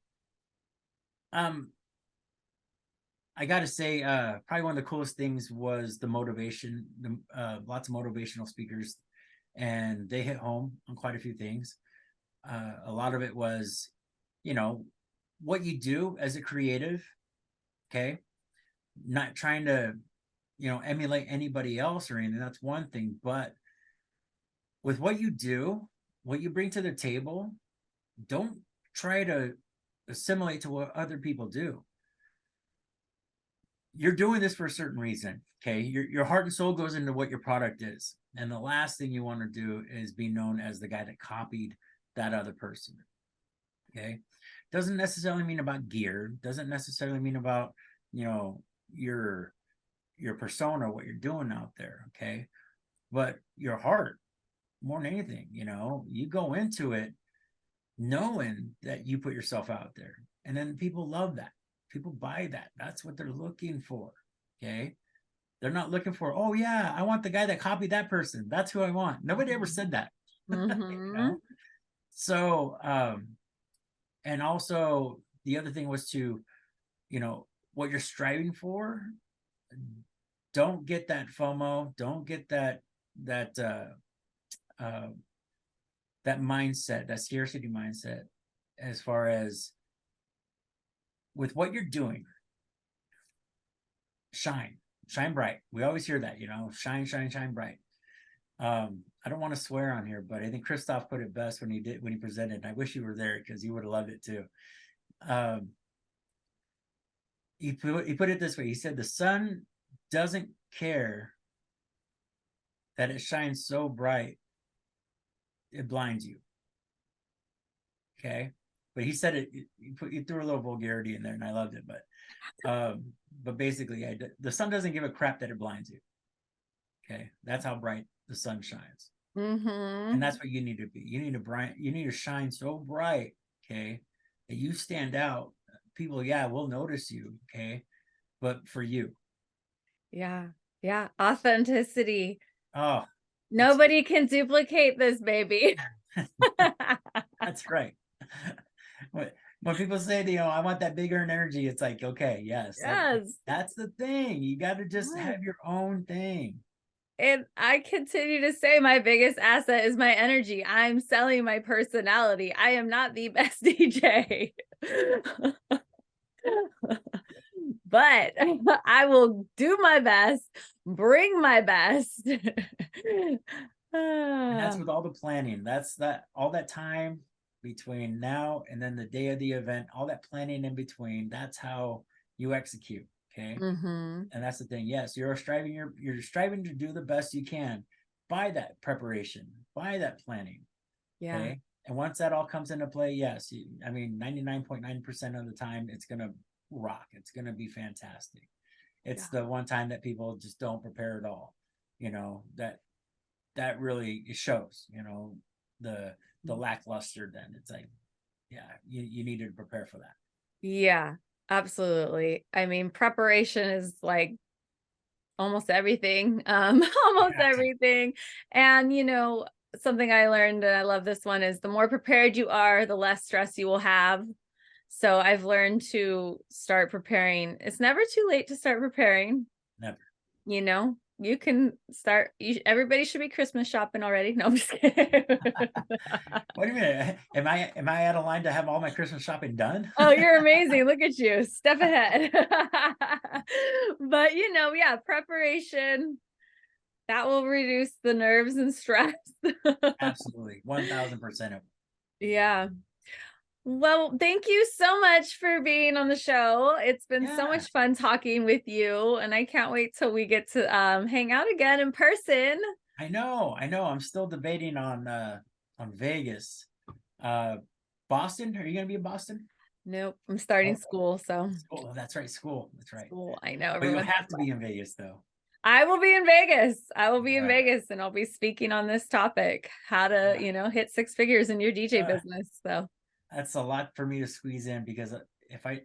um, I got to say, probably one of the coolest things was the motivation. Lots of motivational speakers, and they hit home on quite a few things. A lot of it was, you know, what you do as a creative. Okay, not trying to, emulate anybody else or anything. That's one thing, but with what you do, what you bring to the table, don't try to assimilate to what other people do. You're doing this for a certain reason. Okay. Your heart and soul goes into what your product is. And the last thing you want to do is be known as the guy that copied that other person. Okay. Doesn't necessarily mean about gear, doesn't necessarily mean about, you know, your your persona, what you're doing out there. Okay. But your heart, more than anything, you go into it knowing that you put yourself out there. And then people love that. People buy that. That's what they're looking for. Okay. They're not looking for, oh, yeah, I want the guy that copied that person. That's who I want. Nobody ever said that. you mm-hmm. know? So, and also the other thing was to, what you're striving for, don't get that FOMO, don't get that, uh, that mindset, that scarcity mindset, as far as with what you're doing, shine bright. We always hear that, shine, shine, shine bright. I don't want to swear on here, but I think Christoph put it best when he presented. And I wish you were there because you would have loved it too. He put it this way. He said, the sun doesn't care that it shines so bright, it blinds you. Okay. But he said it, he threw a little vulgarity in there and I loved it. But basically, the sun doesn't give a crap that it blinds you. Okay. That's how bright the sun shines. Mm-hmm. And that's what you need to be. You need to shine so bright, okay, that you stand out. People, yeah, will notice you, okay, but for you. Yeah. Yeah. Authenticity. Oh, nobody can duplicate this, baby. That's right. When people say, I want that big earned energy, it's like, okay, yes, Yes. that's the thing. You got to just have your own thing. And I continue to say my biggest asset is my energy. I'm selling my personality. I am not the best DJ. But I will do my best, bring my best. And that's with all the planning. That's all that time between now and then the day of the event, all that planning in between. That's how you execute. Okay. Mm-hmm. And that's the thing. Yes, you're striving to do the best you can by that preparation, by that planning. Yeah. Okay. And once that all comes into play, yes, 99.9% of the time, it's going to rock. It's going to be fantastic. It's the one time that people just don't prepare at all. That really shows, the lackluster. Then it's like, yeah, you needed to prepare for that. Yeah, absolutely. I mean, preparation is like almost everything, almost everything. And, something I learned, and I love this one, is the more prepared you are, the less stress you will have. So I've learned to start preparing. It's never too late to start preparing. Never. You can start. Everybody should be Christmas shopping already. No, I'm just kidding. What do you mean? Am I out of line to have all my Christmas shopping done? Oh, you're amazing. Look at you. Step ahead. But, yeah, preparation, that will reduce the nerves and stress. Absolutely. 1000%. Yeah. Well, thank you so much for being on the show. It's been so much fun talking with you, and I can't wait till we get to hang out again in person. I know. I'm still debating on Vegas. Boston? Are you going to be in Boston? Nope, I'm starting school, so. School. Oh, that's right. School. That's right. School. I know. But you'll have to be in Vegas, though. I will be in Vegas. And I'll be speaking on this topic, how to, hit six figures in your DJ business. So that's a lot for me to squeeze in because I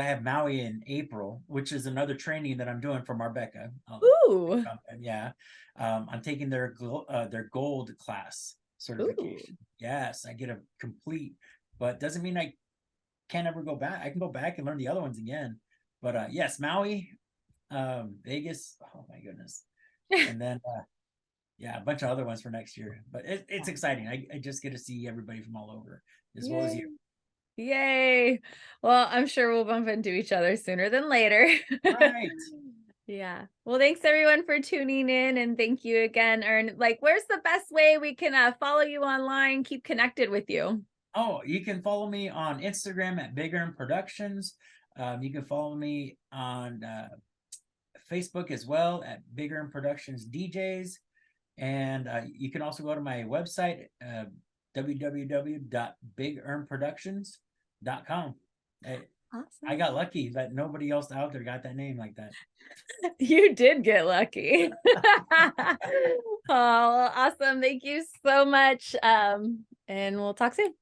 have Maui in April, which is another training that I'm doing for Marbecca. Ooh. Yeah. I'm taking their gold class certification. Ooh. Yes, I get a complete, but doesn't mean I can't ever go back. I can go back and learn the other ones again. But yes, Maui, Vegas, oh my goodness. And then a bunch of other ones for next year. But it's exciting. I just get to see everybody from all over, as well as you. Yay. Well, I'm sure we'll bump into each other sooner than later. Right. Yeah. Well, thanks everyone for tuning in, and thank you again, Ern. Where's the best way we can follow you online, keep connected with you? Oh, you can follow me on Instagram at Big Earn Productions. You can follow me on Facebook as well at Big Earn Productions DJs. And you can also go to my website, www.bigearnproductions.com. Awesome. I got lucky that nobody else out there got that name like that. You did get lucky. Oh, awesome. Thank you so much. And we'll talk soon.